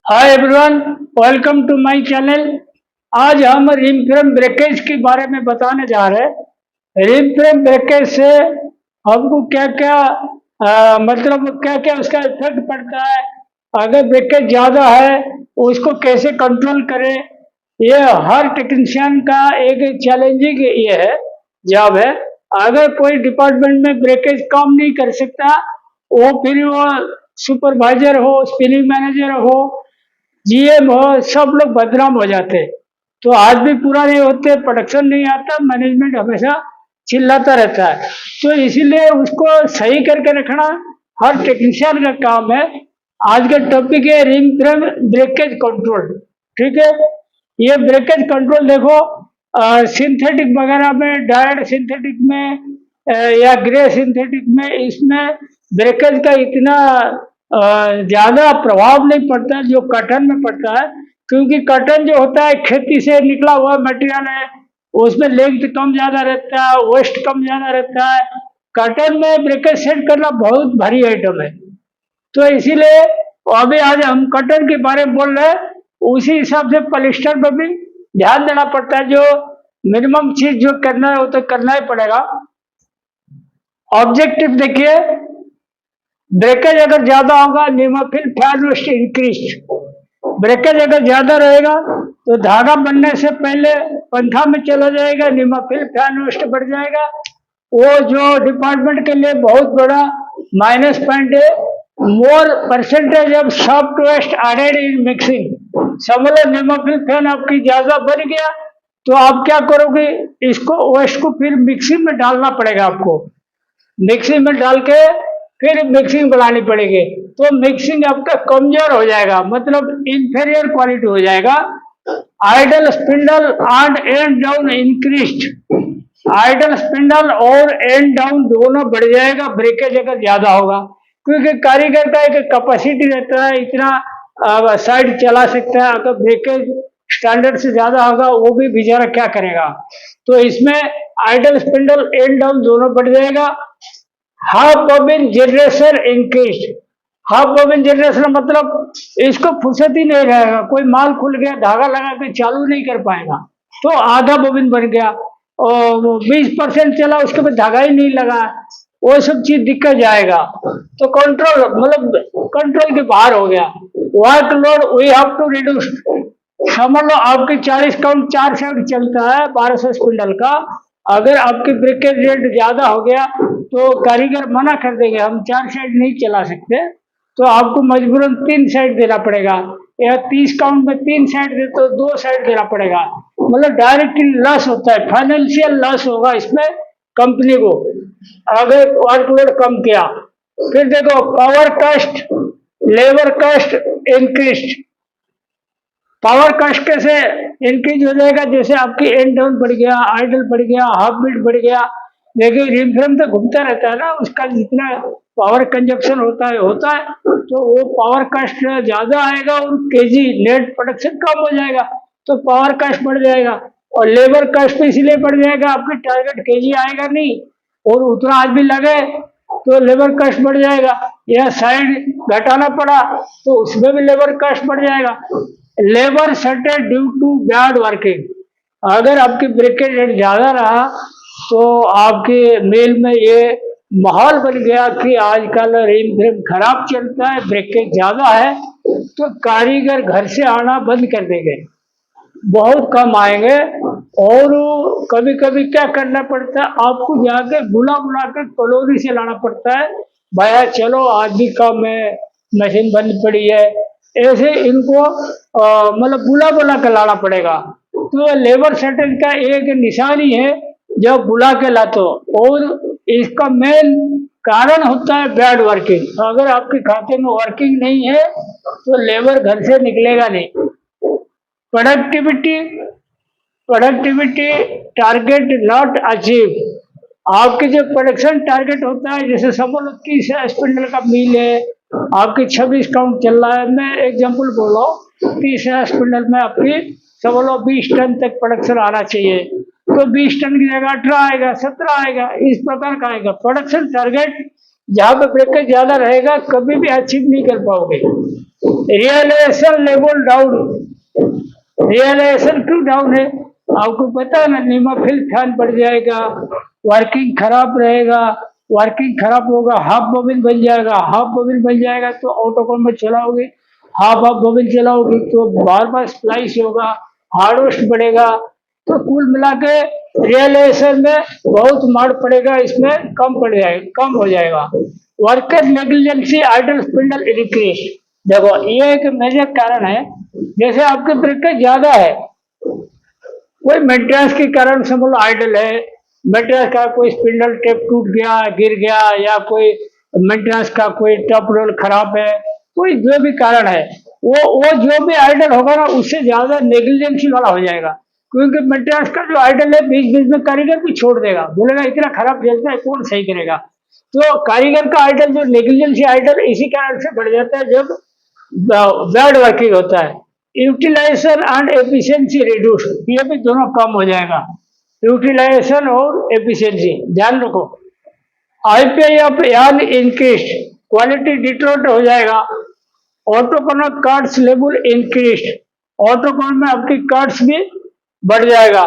Hi everyone, welcome to my channel. आज हम rim frame breakage के बारे में बताने जा रहे हैं। रिम फ्रेम ब्रेकेज से हमको क्या क्या मतलब क्या क्या उसका इफेक्ट पड़ता है। अगर ब्रेकेज ज़्यादा है उसको कैसे कंट्रोल करें, ये हर टेक्नीशियन का एक चैलेंजिंग ये है जॉब है। अगर कोई डिपार्टमेंट में ब्रेकेज कम नहीं कर सकता, फिर वो सुपरवाइजर हो, स्पिनिंग मैनेजर हो, जीएम हो, सब लोग बदनाम हो जाते हैं। तो आज भी पूरा नहीं होते, प्रोडक्शन नहीं आता, मैनेजमेंट हमेशा चिल्लाता रहता है। तो इसीलिए उसको सही करके रखना हर टेक्नीशियन का काम है। आज का टॉपिक है रिंग फ्रेम ब्रेकेज कंट्रोल। ठीक है, ये ब्रेकेज कंट्रोल देखो, सिंथेटिक वगैरह में, डायरेक्ट सिंथेटिक में या ग्रे सिंथेटिक में, इसमें ब्रेकेज का इतना ज्यादा प्रभाव नहीं पड़ता जो कॉटन में पड़ता है। क्योंकि कॉटन जो होता है खेती से निकला हुआ मटेरियल है, उसमें लेंथ कम ज्यादा रहता है, वेस्ट कम ज्यादा रहता है। कॉटन में ब्रेकेज सेट करना बहुत भारी आइटम है। तो इसीलिए अभी आज हम कॉटन के बारे में बोल रहे हैं। उसी हिसाब से पॉलिस्टर पर भी ध्यान देना पड़ता है। जो मिनिमम चीज जो करना है वो तो करना ही पड़ेगा। ऑब्जेक्टिव देखिए, ब्रेकेज अगर ज्यादा होगा, न्यूमेफिल फैन वेस्ट इंक्रीज। ब्रेकेज अगर ज्यादा रहेगा तो धागा बनने से पहले पंखा में चला जाएगा, न्यूमेफिल फैन वेस्ट बढ़ जाएगा। वो जो डिपार्टमेंट के लिए बहुत बड़ा माइनस पॉइंट है। More percentage of soft waste added in mixing. समझ लो न्यूमेफिल फैन आपकी ज्यादा बन गया तो आप क्या करोगे, इसको वेस्ट को फिर मिक्सिंग में डालना पड़ेगा आपको। मिक्सिंग में डाल के फिर मिक्सिंग बढ़ानी पड़ेगी, तो मिक्सिंग आपका कमजोर हो जाएगा, मतलब इंफीरियर क्वालिटी हो जाएगा। Idle spindle and end down increased. Idle spindle और एंड डाउन दोनों बढ़ जाएगा ब्रेकेज अगर ज्यादा होगा। क्योंकि कारीगर का एक कैपेसिटी रहता है, इतना साइड चला सकता है। अगर ब्रेकेज स्टैंडर्ड से ज्यादा होगा वो भी बेचारा क्या करेगा। तो इसमें आइडल स्पिंडल एंड डाउन दोनों बढ़ जाएगा। Half bobbin generation increase. Half bobbin generation मतलब इसको फुर्सत ही नहीं रहेगा, कोई माल खुल गया धागा लगा के चालू नहीं कर पाएगा, तो आधा बॉबिन बन गया। और 20% चला, उसके बाद धागा ही नहीं लगा, वो सब चीज दिक्कत जाएगा। तो कंट्रोल मतलब कंट्रोल के बाहर हो गया। Workload we have to reduce. समझ लो आपके 40 काउंट 4 साइड चलता है 1200 स्पिंडल का। अगर आपके ब्रेकेज रेट ज्यादा हो गया तो कारीगर मना कर देंगे, हम 4 साइड नहीं चला सकते, तो आपको मजबूरन 3 साइड देना पड़ेगा। या 30 काउंट में 3 साइड दे तो 2 साइड देना पड़ेगा। मतलब डायरेक्टली लॉस होता है, फाइनेंशियल लॉस होगा इसमें कंपनी को अगर वर्कलोड कम किया। फिर देखो power cost, labour cost increase. Power cost कैसे इंक्रीज हो जाएगा, जैसे आपकी एंड डाउन बढ़ गया, आइडल बढ़ गया, हाफ बीट बढ़ गया। देखिए रिम फ्रेम तो घूमता रहता है ना, उसका जितना पावर कंजप्शन होता है तो वो पावर कॉस्ट ज्यादा आएगा और केजी नेट प्रोडक्शन कम हो जाएगा, तो पावर कॉस्ट बढ़ जाएगा। और लेबर कॉस्ट भी इसलिए बढ़ जाएगा, आपकी टारगेट केजी आएगा नहीं और उतना आदमी लगे तो लेबर कॉस्ट बढ़ जाएगा। यह साइड घटाना पड़ा तो उसमें भी लेबर कॉस्ट बढ़ जाएगा। लेबर सटे ड्यू टू बैड वर्किंग। अगर आपकी ब्रेकेज रेट ज्यादा रहा तो आपके मेल में ये माहौल बन गया कि आजकल रिम फ्रेम खराब चलता है, ब्रेकेज ज्यादा है, तो कारीगर घर से आना बंद कर देंगे, बहुत कम आएंगे। और कभी कभी क्या करना पड़ता है, आपको जाके बुला बुला के कॉलोनी से लाना पड़ता है, भैया चलो आज भी कम है, मशीन बंद पड़ी है। ऐसे इनको मतलब बुला बुला के लाना पड़ेगा। तो लेबर शॉर्टेज का एक निशान ही है जब बुला के लाते हो, और इसका मेन कारण होता है बैड वर्किंग। अगर आपके खाते में वर्किंग नहीं है तो लेबर घर से निकलेगा नहीं। Productivity productivity target not achieve. आपके जो प्रोडक्शन टारगेट होता है, जैसे समझ लो 30 स्पिंडल का मिल है, आपकी 26 काउंट चल रहा है, मैं एग्जांपल बोल रहा हूँ, 30 स्पिंडल में आपकी समझ लो 20 टन तक प्रोडक्शन आना चाहिए, तो 20 टन की जगह 18 आएगा, 17 आएगा, इस प्रकार का आएगा। प्रोडक्शन टारगेट जहाँ पे ब्रेकेज ज्यादा रहेगा कभी भी अचीव नहीं कर पाओगे। Realization level down. रियलाइजेशन क्यों डाउन है? आपको पता है ना, नीमाफिल फैन बढ़ जाएगा, वर्किंग खराब रहेगा, वर्किंग खराब होगा, हाफ बॉबिन बन जाएगा, हाफ बॉबिन बन जाएगा तो ऑटोकॉम में चलाओगे, हाफ हाफ बॉबिन चलाओगे तो बार बार स्प्लाइस होगा, हार्डवेस्ट बढ़ेगा। तो कुल मिला के रियलाइजेशन में बहुत मार पड़ेगा, इसमें कम पड़ जाएगा, कम हो जाएगा। Worker negligence idle spindle increase. देखो ये एक मेजर कारण है। जैसे आपके ब्रेकेज ज्यादा है, कोई मेंटेनेंस के कारण समझ लो आइडल है, मेंटेनेंस का कोई स्पिंडल टेप टूट गया, गिर गया, या कोई मेंटेनेंस का कोई टॉप रोल खराब है, कोई जो भी कारण है, वो जो भी आइडल होगा ना उससे ज्यादा नेग्लिजेंसी वाला हो जाएगा। क्योंकि मेंटेनेंस का जो आइडल है बीच बीच में कारीगर भी छोड़ देगा, बोलेगा इतना खराब चलता है कौन सही करेगा। तो कारीगर का आइडल जो नेग्लिजेंसी आइडल इसी कारण से बढ़ जाता है जब बैड वर्किंग होता है। यूटिलाइजेशन एंड एफिशिएंसी रिड्यूस, ये भी दोनों कम हो जाएगा, यूटिलाइजेशन और एफिशिएंसी ध्यान रखो। IPI of yarn increase, quality deteriorate हो जाएगा। Autoconer cuts level increase, autoconer में आपकी कार्ड्स भी बढ़ जाएगा।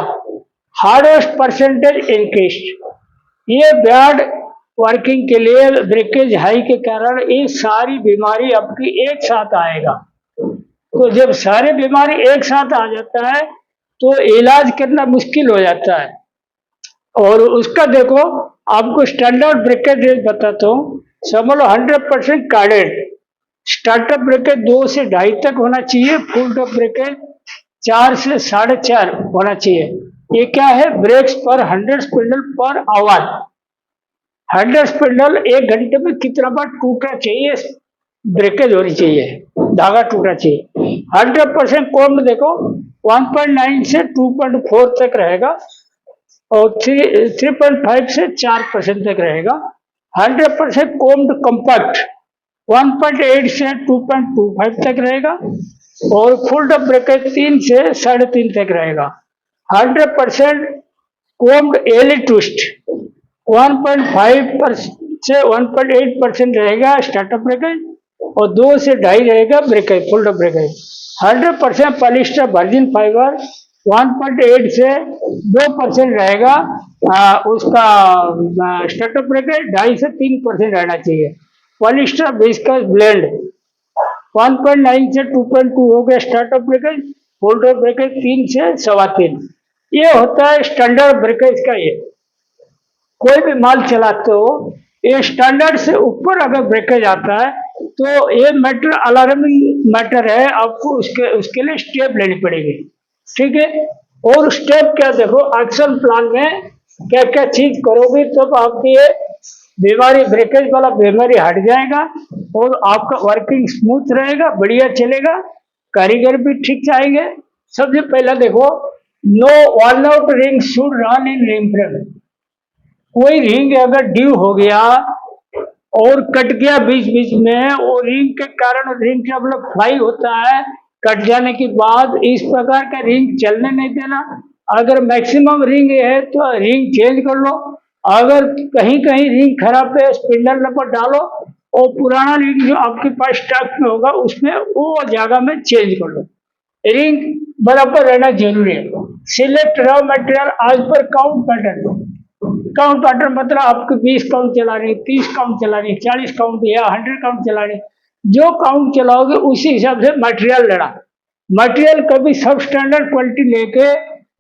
हार्डेस्ट परसेंटेज इंक्रीज, ये बैड वर्किंग के लिए ब्रेकेज हाई के कारण ये सारी बीमारी आपकी एक साथ आएगा। तो जब सारी बीमारी एक साथ आ जाता है तो इलाज करना मुश्किल हो जाता है। और उसका देखो, आपको स्टैंडर्ड ब्रेकेज रेंज बताता हूँ। समझ लो 100% कार्डेड स्टार्टअप ब्रेकेज 2 से 2.5 तक होना चाहिए, फुल टॉप ब्रेकेज 4 से 4.5 होना चाहिए। ये क्या है? ब्रेक्स पर 100 स्पिंडल पर आवर। 100 स्पिंडल 1 घंटे में कितना बार टूटना चाहिए, ब्रेकेज होनी चाहिए, धागा टूटना चाहिए। 100% कोम देखो 1.9 से 2.4 तक रहेगा और 3.5 से 4% तक रहेगा। 100% कोम्ड कम्पैक्ट 1.8 से 2.25 तक रहेगा और फुल टॉप ब्रेकेज 3 से 3.5 तक रहेगा। 100% कोम्ड एली ट्विस्ट 1.5 से 1.8% रहेगा स्टार्टअप ब्रेकेज और 2 से 2.5 रहेगा breakage, full top breakage. 100% polyester virgin fibre 1.8 से 2% रहेगा उसका स्टार्टअप ब्रेकेज, 2.5 से 3% रहना चाहिए। पॉलिस्टर विस्कस ब्लेंड 1.9 से 2.2 हो गया startup breakage, full top breakage 3 से 3.25। ये होता है स्टैंडर्ड ब्रेकेज का। ये कोई भी माल चलाते हो, ये स्टैंडर्ड से ऊपर अगर ब्रेकेज आता है तो ये मैटर अलार्मिंग मैटर है, आपको उसके लिए स्टेप लेनी पड़ेगी। ठीक है, और स्टेप क्या देखो, एक्शन प्लान में क्या क्या चीज करोगे तब आपकी ये बीमारी, ब्रेकेज वाला बीमारी हट जाएगा और आपका वर्किंग स्मूथ रहेगा, बढ़िया चलेगा, कारीगर भी ठीक चाहेंगे। सबसे पहला देखो, no worn out ring should run in ring frame. कोई रिंग अगर ड्यू हो गया और कट गया बीच बीच में, और रिंग के कारण रिंग का मतलब फ्लाई होता है, कट जाने के बाद इस प्रकार का रिंग चलने नहीं देना। अगर मैक्सिमम रिंग है तो रिंग चेंज कर लो, अगर कहीं कहीं रिंग खराब है स्पिंडल नंबर डालो और पुराना रिंग जो आपके पास स्टॉक में होगा उसमें वो जगह में चेंज कर लो। रिंग बराबर रहना जरूरी है। सिलेक्ट रॉ मटेरियल आज पर काउंट पैटर्न। काउंट पैटर्न मतलब आपको 20 काउंट चलानी, 30 काउंट चलानी, 40 काउंट या 100 काउंट चलानी। जो काउंट चलाओगे उसी हिसाब से मटेरियल लेना। मटेरियल कभी सब स्टैंडर्ड क्वालिटी लेके,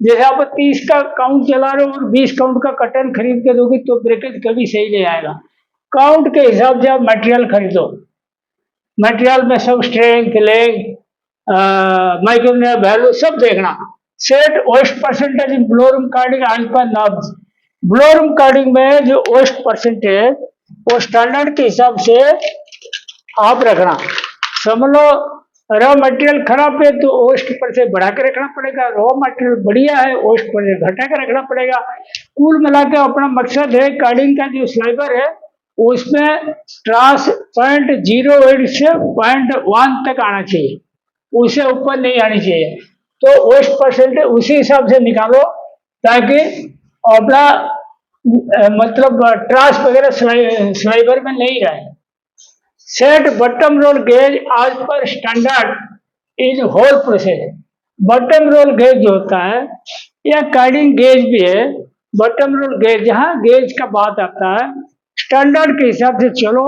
जैसे आप 30 का काउंट चला रहे हो और 20 काउंट का कटन खरीद के दोगे तो ब्रेकेज कभी सही नहीं आएगा। काउंट के हिसाब से आप मटेरियल खरीदो। मटेरियल में सब स्ट्रेंथ, लेंथ, माइक्रोन वैल्यू सब देखना। Set waste percentage in blowroom carding alpha knobs. Blowroom carding में जो वेस्ट परसेंटेज वो स्टैंडर्ड के हिसाब से आप रखना। समझ लो रॉ मटेरियल खराब है तो वेस्ट पर से बढ़ा के रखना पड़ेगा, रॉ मटेरियल बढ़िया है वेस्ट पर से घटा के रखना पड़ेगा। कुल मिलाकर अपना मकसद है कार्डिंग का जो स्लाइबर है उसमें ट्रांस 0.08 से 0.1 तक आना चाहिए, उसे ऊपर नहीं आनी चाहिए। तो वेस्ट परसेंटेज उसी हिसाब से निकालो ताकि अपना मतलब ट्रांस वगैरह स्लाइबर में नहीं रहे। Set bottom roll gauge as per standard is whole process. Bottom roll gauge जो होता है या कार्डिंग गेज भी है, बॉटम रोल गेज जहाँ गेज का बात आता है स्टैंडर्ड के हिसाब से चलो,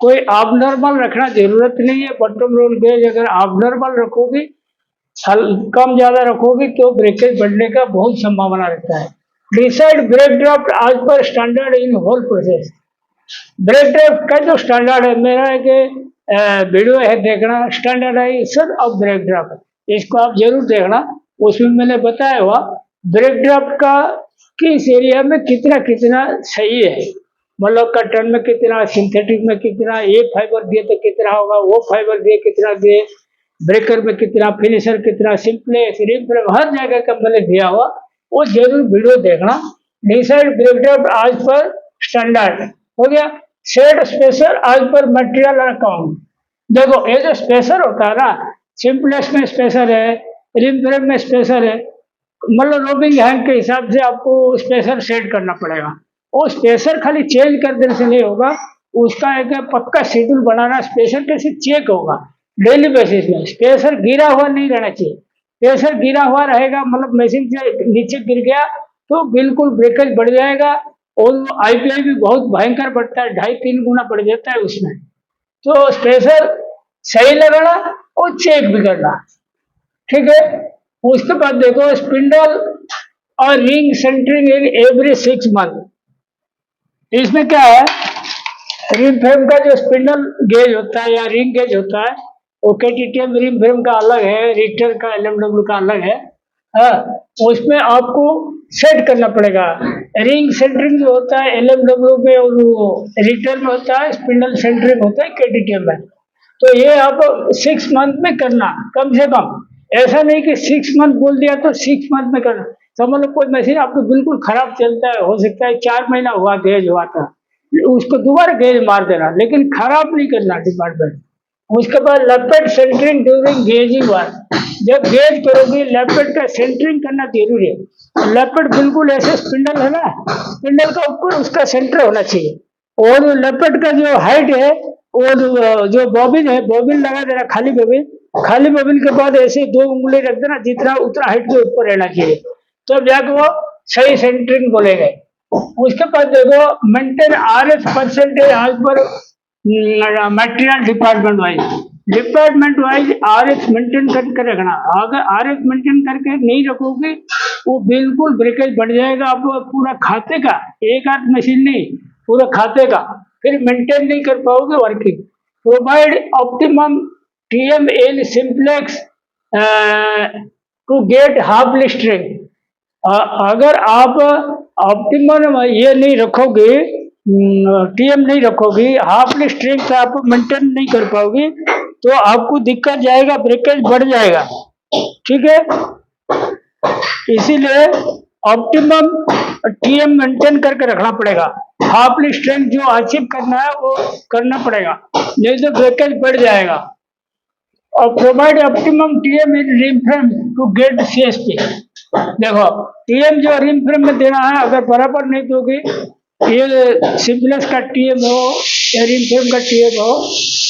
कोई abnormal रखना जरूरत नहीं है। बॉटम रोल गेज अगर abnormal रखोगी, कम ज्यादा रखोगी तो ब्रेकेज बढ़ने का बहुत संभावना रहता है। Decide break draft as per standard in whole process. Break draft का जो स्टैंडर्ड है, मेरा एक वीडियो है देखना, स्टैंडर्डाइजेशन ऑफ ब्रेक ड्राफ्ट, इसको आप जरूर देखना। उसमें मैंने बताया हुआ ब्रेक ड्राफ्ट का किस एरिया में कितना कितना सही है, मतलब कटन में कितना, सिंथेटिक में कितना, ये फाइबर दिए तो कितना होगा, वो फाइबर दिए कितना दिए, ब्रेकर में कितना, फिनिशर कितना, सिंपलेक्स, रिम हर जगह का मैंने दिया हुआ, वो जरूर वीडियो देखना। Decide break draft as per standard हो गया। सेट स्पेसर आज पर मटेरियल अकाउंट। देखो ये जो स्पेसर होता है ना, सिंपलेक्स में स्पेसर है, रिम फ्रेम में स्पेसर है, मतलब रोबिंग हैंग के हिसाब से आपको स्पेसर सेट करना पड़ेगा। वो स्पेसर खाली चेंज कर देने से नहीं होगा, उसका एक पक्का शेड्यूल बनाना, स्पेसर कैसे चेक होगा डेली बेसिस में। स्पेसर गिरा हुआ नहीं रहना चाहिए, स्पेसर गिरा हुआ रहेगा मतलब मशीन से नीचे गिर गया तो बिल्कुल ब्रेकेज बढ़ जाएगा और आईपीआई भी बहुत भयंकर बढ़ता है, 2.5-3 गुना बढ़ जाता है उसमें। तो स्पेसर सही लगाना और चेक भी करना, ठीक है। उसके बाद देखो स्पिंडल और ring centering in every 6 month. इसमें क्या है, रिंग फ्रेम का जो स्पिंडल गेज होता है या रिंग गेज होता है, वो केटीटीएम रिंग फ्रेम का अलग है, रिक्टर का एलएमडब्ल्यू का अलग है। हाँ, उसमें आपको सेट करना पड़ेगा। रिंग सेंटरिंग जो होता है एलएमडब्ल्यू में और रिक्टर में होता है, स्पिंडल सेंटरिंग होता है केटीटीएम में। तो ये आप 6 मंथ में करना कम से कम, ऐसा नहीं कि 6 मंथ बोल दिया तो 6 मंथ में करना। समझ लो कोई मशीन आपको बिल्कुल खराब चलता है, हो सकता है 4 महीना हुआ गेज हुआ था, उसको दोबारा गेज मार देना, लेकिन खराब नहीं करना डिपार्टमेंट। उसके बाद lappet centering during gazing work. जब गेज करोगे लेपेट का सेंटरिंग करना जरूरी है। लेपेट बिल्कुल ऐसे स्पिंडल है ना, स्पिंडल का ऊपर उसका सेंटर होना चाहिए, और लेपेट का जो हाइट है और जो बॉबिन है, बॉबिन लगा देना, खाली बॉबिन, खाली बॉबिन के बाद ऐसे 2 उंगली रख देना, जितना उतना हाइट के ऊपर रहना चाहिए, तो जाके वो सही सेंटरिंग बोलेंगे। उसके बाद देखो मेंटेन आरएफ परसेंटेज आज पर material department wise RF maintain करके रखना। अगर आरएफ मेंटेन करके नहीं रखोगे वो बिल्कुल ब्रेकेज बढ़ जाएगा, आपको पूरा खाते का, एक आध मशीन नहीं, पूरा खाते का, फिर मेंटेन नहीं कर पाओगे working. Provide optimum TM in simplex to get half listering. अगर आप ऑप्टिमम ये नहीं रखोगे, टीएम नहीं रखोगे, हाफ स्ट्रेंथ आप मेंटेन नहीं कर पाओगे तो आपको दिक्कत जाएगा, ब्रेकेज बढ़ जाएगा, ठीक है। इसीलिए ऑप्टिमम टीएम मेंटेन करके रखना पड़ेगा, हाफ स्ट्रेंथ जो अचीव करना है वो करना पड़ेगा, नहीं तो ब्रेकेज बढ़ जाएगा। और provide optimum TM in ring frame to get CSP. देखो टीएम जो रिम फ्रेम में देना है, अगर बराबर नहीं दोगे, ये सिंपलेक्स का टीएम हो या रिम फ्रेम का टीएम हो,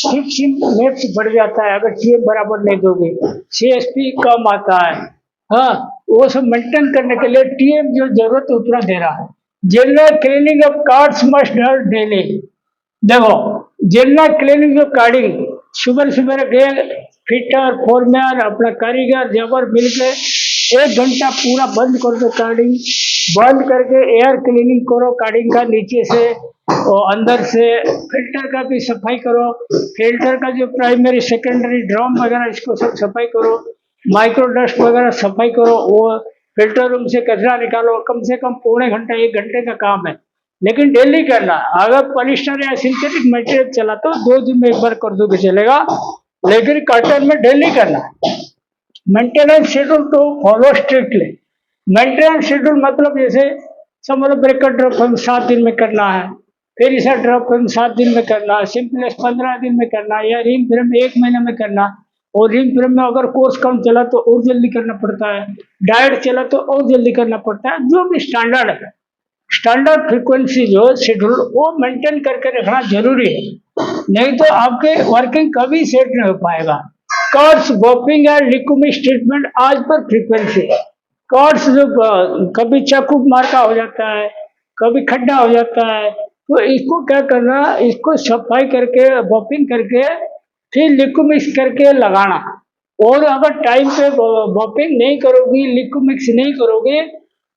फिक्सिंग नेट्स बढ़ जाता है अगर टीएम बराबर नहीं दोगे, सीएसपी कम आता है। हाँ, वो सब मेंटेन करने के लिए टीएम जो जरूरत उतना दे रहा है। General cleaning of cards must done daily. देखो जनरल क्लीनिंग ऑफ कार्डिंग, सुबह सुबह गए फिटर फोरमैन अपना कारीगर जबर मिलके 1 घंटा पूरा बंद कर दो कार्डिंग, बंद करके एयर क्लीनिंग करो कार्डिंग का, नीचे से और अंदर से। फिल्टर का भी सफाई करो, फिल्टर का जो प्राइमरी सेकेंडरी ड्रम वगैरह इसको सब सफाई करो, माइक्रो डस्ट वगैरह सफाई करो, वो फिल्टर रूम से कचरा निकालो। कम से कम पौने घंटा 1 घंटे का काम है, लेकिन डेली करना। अगर पॉलिस्टर या सिंथेटिक मटेरियल चला तो 2 दिन में 1 बार कर दो कि चलेगा, लेकिन कॉटन में डेली करना। Maintenance schedule to follow strictly. Maintenance schedule मतलब जैसे समझ लो ब्रेकर ड्रॉप हम 7 दिन में करना है, फिर इसे ड्रॉप हम 7 दिन में करना है, सिंपलेक्स 15 दिन में करना है, या रिंग फ्रेम 1 महीने में करना। और रिंग फ्रेम में अगर कोर्स कम चला तो और जल्दी करना पड़ता है, डायट चला तो और जल्दी करना पड़ता है, जो भी स्टैंडर्ड है। स्टैंडर्ड फ्रीक्वेंसी जो शेड्यूल वो मेंटेन करके रखना जरूरी है, नहीं तो आपके वर्किंग कभी सेट नहीं हो पाएगा। कॉर्ड्स बॉपिंग एंड लिकुमिक्स ट्रीटमेंट आज पर फ्रीक्वेंसी। कॉर्ड्स जो कभी चाकू मार का हो जाता है, कभी खड्डा हो जाता है, तो इसको क्या करना, इसको सफाई करके बॉपिंग करके फिर लिकुमिक्स करके लगाना। और अगर टाइम पे बॉपिंग नहीं करोगी, लिकुमिक्स नहीं करोगे,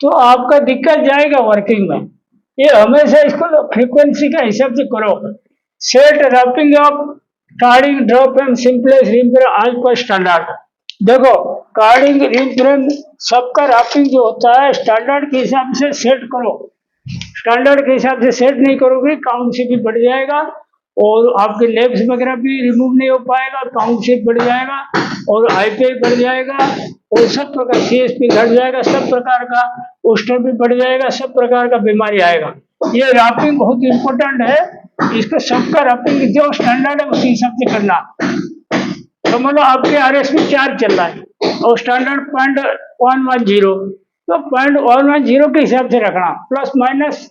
तो आपका दिक्कत जाएगा वर्किंग में। ये हमेशा इसको फ्रीक्वेंसी का हिसाब से करो। Set wrapping up carding drop and simplex ring frame as per standard. देखो, कार्डिंग रिम्फ्रेम सबका रैपिंग जो होता है स्टैंडर्ड के हिसाब से सेट करो। स्टैंडर्ड के हिसाब से सेट नहीं करोगे, काउंट से भी बढ़ जाएगा और आपके लेब्स वगैरह भी रिमूव नहीं हो पाएगा, काउंट से बढ़ जाएगा और आईपीआई बढ़ जाएगा और सब प्रकार सीएसपी घट जाएगा, सब प्रकार का ओस्टर भी बढ़ जाएगा, सब प्रकार का बीमारी आएगा। ये रैपिंग बहुत इंपॉर्टेंट है, इसको सबका रैपिंग जो स्टैंडर्ड है उसी हिसाब से करना। तो मतलब आपके आरएसपी 4 चल रहा है और स्टैंडर्ड 0.110, तो 0.110 के हिसाब से रखना, प्लस माइनस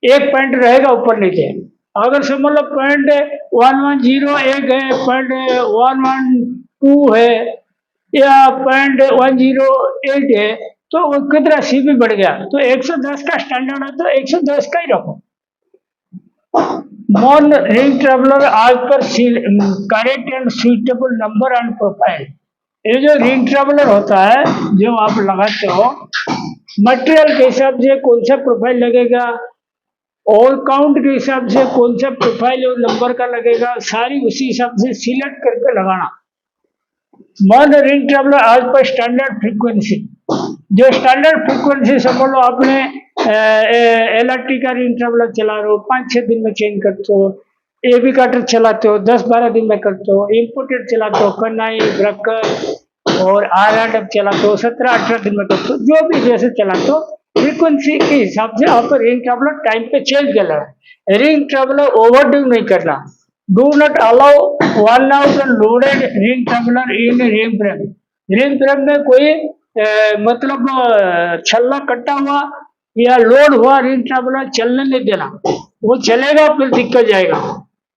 1 पॉइंट रहेगा ऊपर नीचे। अगर समझ लो 0.110 एक है, 0.112 है या 0.108 है, तो वो कितना सी भी बढ़ गया, तो 110 का स्टैंडर्ड है तो 110 का ही रखो। नॉन रिंग ट्रेवलर आज पर correct and suitable number and profile. ये जो रिंग ट्रेवलर होता है जो आप लगाते हो, मटेरियल के हिसाब से कौन सा प्रोफाइल लगेगा और काउंट के हिसाब से कौन सा प्रोफाइल और नंबर का लगेगा, सारी उसी हिसाब से सिलेक्ट करके लगाना। नॉन रिंग ट्रेवलर आज पर स्टैंडर्ड फ्रीक्वेंसी, जो स्टैंडर्ड फ्रीक्वेंसी समझ लो आपने LRT का रिंग ट्रेवलर चला रहे हो, 5-6 दिन में चेंज करते हो, AB कटर चलाते हो 10-12 दिन में करते हो, इंपोर्टेड चलाते हो कनाई ब्रकर और RRF चलाते हो 17-18 दिन में करते हो, जो भी जैसे चलाते हो फ्रीक्वेंसी के हिसाब से आपको रिंग ट्रेवलर टाइम पे चेंज करना है। रिंग ट्रेवलर ओवरड्यू नहीं करना। Do not allow one out loaded ring traveller in ring frame. Ring frame में कोई मतलब छल्ला कटा हुआ या लोड हुआ रिंग ट्रेवलर चलने नहीं देना, वो चलेगा फिर दिक्कत जाएगा।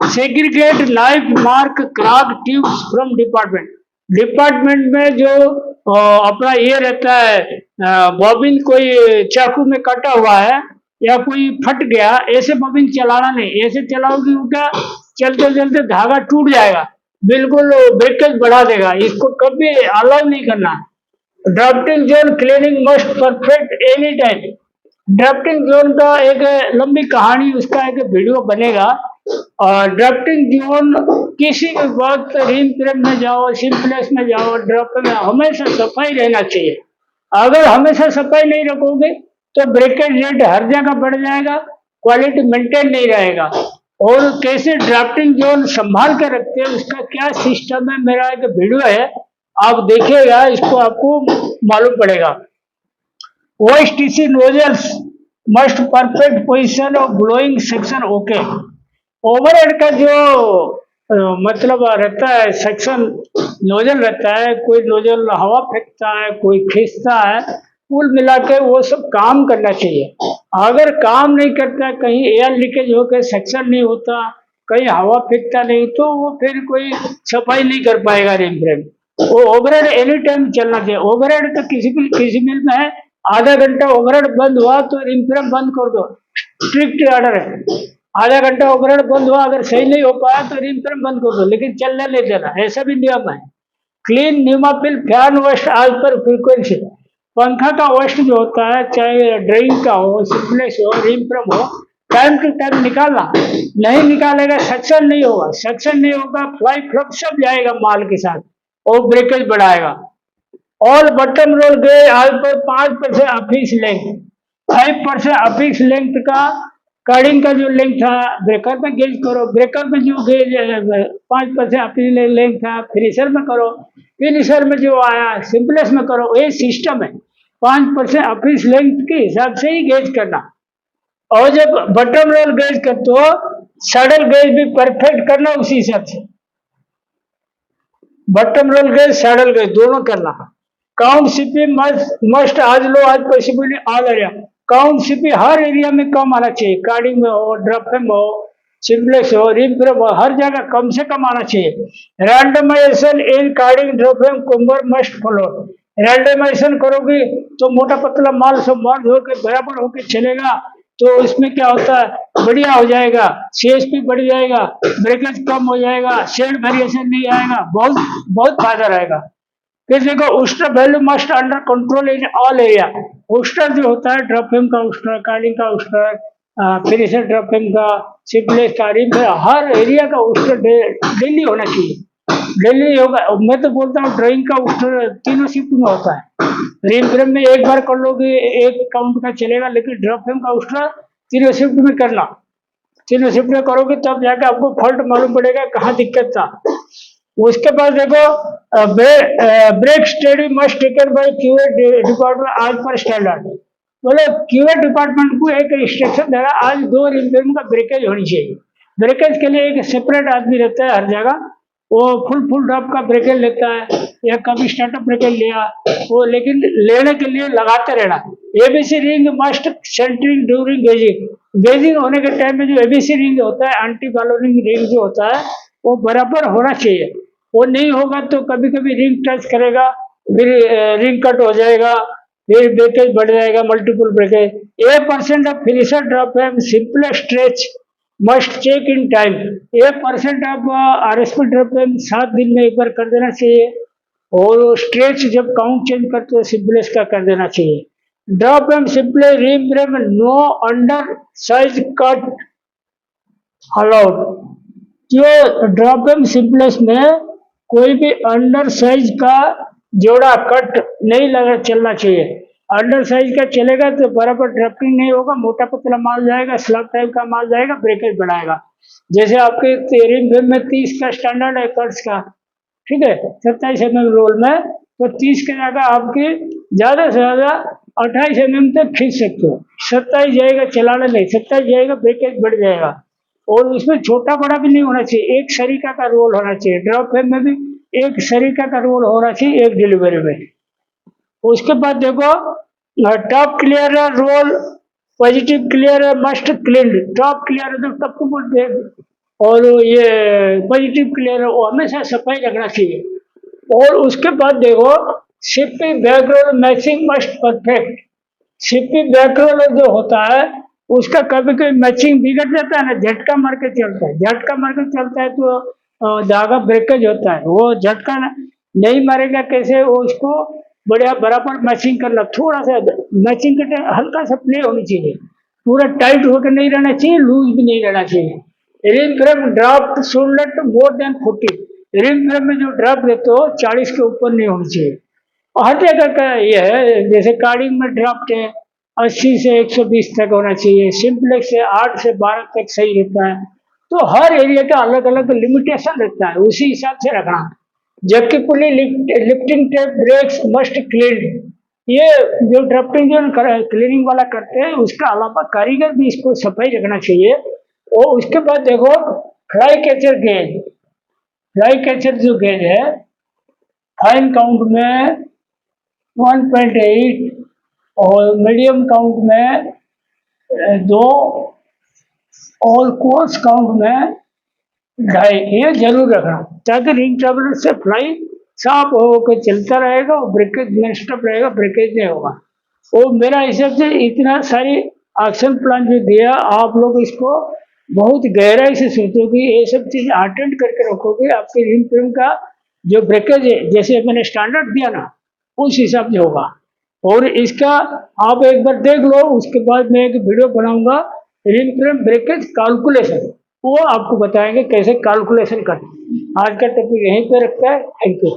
Segregate life mark crock tubes from department. Department में जो अपना ये रहता है बॉबिन कोई चाकू में कटा हुआ है या कोई फट गया, ऐसे बॉबिन चलाना नहीं। ऐसे चलाओगी क्या, चलते चलते धागा टूट जाएगा, बिल्कुल ब्रेकेज बढ़ा देगा, इसको कभी अलाउ नहीं करना। Drafting zone cleaning must perfect any time. Drafting zone का एक लंबी कहानी, उसका एक वीडियो बनेगा। और ड्राफ्टिंग जोन किसी भी वक्त रिंग फ्रेम में जाओ, सिंपलेक्स में जाओ, ड्राफ्ट में हमेशा सफाई रहना चाहिए। अगर हमेशा सफाई नहीं रखोगे तो ब्रेकेज रेट हर जगह बढ़ जाएगा, क्वालिटी मेंटेन नहीं रहेगा। और कैसे ड्राफ्टिंग जोन संभाल के रखते हैं उसका क्या सिस्टम है, मेरा एक वीडियो है, आप देखिएगा, इसको आपको मालूम पड़ेगा। OSTC nozzles must perfect position of blowing section okay. Overhead का जो मतलब रहता है सेक्शन नोजल रहता है, कोई नोजल हवा फेंकता है, कोई खींचता है, कुल मिला के वो सब काम करना चाहिए। अगर काम नहीं करता, कहीं एयर लीकेज होकर सेक्शन नहीं होता, कहीं हवा फेंकता नहीं, तो वो फिर कोई सफाई नहीं कर पाएगा रिंग फ्रेम। वो ओवरहेड एनी टाइम चलना चाहिए। ओवरहेड तो किसी मिल में है, आधा घंटा ओवरहेड बंद हुआ तो रिंग फ्रेम बंद कर दो, स्ट्रिक्ट ऑर्डर है। आधा घंटा ओवरहेड बंद हुआ, अगर सही नहीं हो पाया तो रिंग फ्रेम बंद कर दो, लेकिन चलने नहीं देना, ऐसा भी नियम है। क्लीन न्यूमाफिल फैन वेस्ट आज पर फ्रीक्वेंसी। पंखा का वेस्ट जो होता है, चाहे ड्राइंग का हो, सिंपलेक्स हो, रिंग फ्रेम हो, टाइम टू टाइम निकालना। नहीं निकालेगा सक्शन नहीं होगा, सक्शन नहीं होगा, फ्लाई फ्लप सब जाएगा माल के साथ और ब्रेकेज बढ़ाएगा। ऑल बटन रोल गए आज पर 5% अफिक्स लेंथ, 5% अफिक्स लेंथ का कार्डिंग का जो लेंथ था ब्रेकर में गेज करो, ब्रेकर में जो गेज 5% अफिक्स लेंथ था फिनिशर में करो, फिनिशर में जो आया सिंपलेक्स में करो। ये सिस्टम है, 5% अफिक्स लेंथ के हिसाब से ही गेज करना। और जब बटन रोल गेज करते हो, सैडल गेज भी परफेक्ट करना उसी हिसाब से। Bottom roll gauge saddle gauge दोनों करना। Count CP must as low as possibly all area. Count CP हर एरिया में कम आना चाहिए, कार्डिंग में हो, ड्रॉपम हो, सिंप्लेक्स हो, रिम हो, हर जगह कम से कम आना चाहिए। Randomization in carding drop and comber must follow. Randomization करोगे तो मोटा पतला माल सब मर्ज होकर बराबर होकर चलेगा, तो इसमें क्या होता है, बढ़िया हो जाएगा, सीएसपी बढ़ जाएगा, ब्रेकेज कम हो जाएगा, शेड वेरिएशन नहीं आएगा, बहुत बहुत फायदा रहेगा। फिर देखो Uster value must under control in all area. Uster जो होता है, ड्रॉपिंग का उस्टर, कार्डिंग का उस्टर, फिनिशर ड्रॉपिंग का, सिप्लेस का, रिम का, हर एरिया का उस्टर डेली होना चाहिए। डेली होगा, मैं तो बोलता हूँ ड्राइंग का उस्टर तीनों शिफ्ट में होता है। रिम फ्रेम में एक बार कर लोगे एक काउंट का चलेगा, लेकिन ड्रॉपिंग का उस्टर तीनों शिफ्ट में करना। तीनों शिफ्ट में करोगे तब जाके आपको फॉल्ट मालूम पड़ेगा कहाँ दिक्कत था। उसके बाद देखो break study must taken by QA department as per standard. बोले क्यूए डिपार्टमेंट को एक इंस्ट्रक्शन दे रहा, आज 2 रिम का ब्रेकेज होनी चाहिए। ब्रेकेज के लिए एक सेपरेट आदमी रहता है हर जगह, वो फुल ड्रॉप का ब्रेकेज लेता है, या कभी स्टार्टअप ब्रेकेज लिया वो, लेकिन लेने के लिए लगाते रहना। ABC ring must centering during gauging. Gauging होने के टाइम में जो एबीसी रिंग होता है, एंटी बैलोनिंग रिंग जो होता है, वो बराबर होना चाहिए। वो नहीं होगा तो कभी कभी रिंग टच करेगा, फिर रिंग कट हो जाएगा, फिर ब्रेकेज बढ़ जाएगा, multiple breakage. 8% of finisher drop है simple stretch must check in time. 8% of RSP drop है 7 दिन में एक बार कर देना चाहिए, और स्ट्रेच जब काउंट चेंज करते हो सिंपलेस का कर देना चाहिए। Drop and simplex ring frame no under size cut allowed. जो ड्रॉप एम सिंपलेस में कोई भी अंडर साइज का जोड़ा कट नहीं लगा चलना चाहिए। अंडर साइज का चलेगा तो बराबर ड्राफ्टिंग नहीं होगा, मोटा पतला माल जाएगा, स्लग टाइप का माल जाएगा, ब्रेकेज बढ़ाएगा। जैसे आपके रिम फ्रेम में 30 का स्टैंडर्ड है कट्स का, ठीक है, 27 mm रोल में, तो 30 के जगह आपकी ज्यादा से ज्यादा 28 mm तक खींच सकते हो। 27 जाएगा चलाना नहीं, 27 जाएगा ब्रेकेज बढ़ जाएगा। और उसमें छोटा बड़ा भी नहीं होना चाहिए, एक सरीका का रोल होना चाहिए। ड्रॉप फ्रेम में भी एक सरीका का रोल होना चाहिए एक डिलीवरी में। उसके बाद देखो top clear roll positive clear must clean. Top clear तो टॉप को बोलते हैं, और ये पॉजिटिव क्लियर वो हमेशा सफाई रखना चाहिए। और उसके बाद देखो सिप्पी बैकरोल मैचिंग मस्ट परफेक्ट। सिप्पी बैकरोल जो होता है उसका कभी कभी मैचिंग बिगड़ जाता है ना, झटका मार के चलता है। झटका मार के चलता है तो धागा ब्रेकेज होता है। वो झटका नहीं मारेगा कैसे, वो उसको बढ़िया बराबर मैचिंग करना। थोड़ा सा मैचिंग के टाइम हल्का सा प्ले होनी चाहिए, पूरा टाइट होकर नहीं रहना चाहिए, लूज भी नहीं रहना चाहिए। Ring frame draft should not more than 40। Ring frame में जो ड्राफ्ट देते हो 40 के ऊपर नहीं होनी चाहिए। और हर जगह का ये है, जैसे कार्डिंग में ड्राफ्ट है 80 से 120 तक होना चाहिए, सिंप्लेक्स से 8 से 12 तक सही रहता है। तो हर एरिया का अलग अलग लिमिटेशन रहता है, उसी हिसाब से रखना। जबकि pulley lifting tape breaks must clean. ये जो ड्राफ्टिंग जो क्लीनिंग वाला करते हैं, उसका अलावा कारीगर भी इसको सफाई रखना चाहिए। और उसके बाद देखो fly catcher gauge. Fly catcher जो गेज है फाइन काउंट में 1.8 और मीडियम काउंट में 2 और कोर्स काउंट में 2.5, ये जरूर रखना, ताकि रिंग ट्रेवलर से फ्लाई साफ होकर चलता रहेगा और ब्रेकेज मेस्टअप रहेगा, ब्रेकेज नहीं होगा। और मेरा हिसाब से इतना सारी एक्शन प्लान जो दिया, आप लोग इसको बहुत गहराई से सोचोगे, ये सब चीज अटेंड करके रखोगे, आपके रिंग फ्रेम का जो ब्रेकेज है जैसे मैंने स्टैंडर्ड दिया ना उस हिसाब से होगा। और इसका आप एक बार देख लो, उसके बाद मैं एक वीडियो बनाऊंगा रिंग फ्रेम ब्रेकेज कैलकुलेशन, वो आपको बताएंगे कैसे कैलकुलेशन करना। आज का टॉपिक यहीं पे रखता है। Thank you.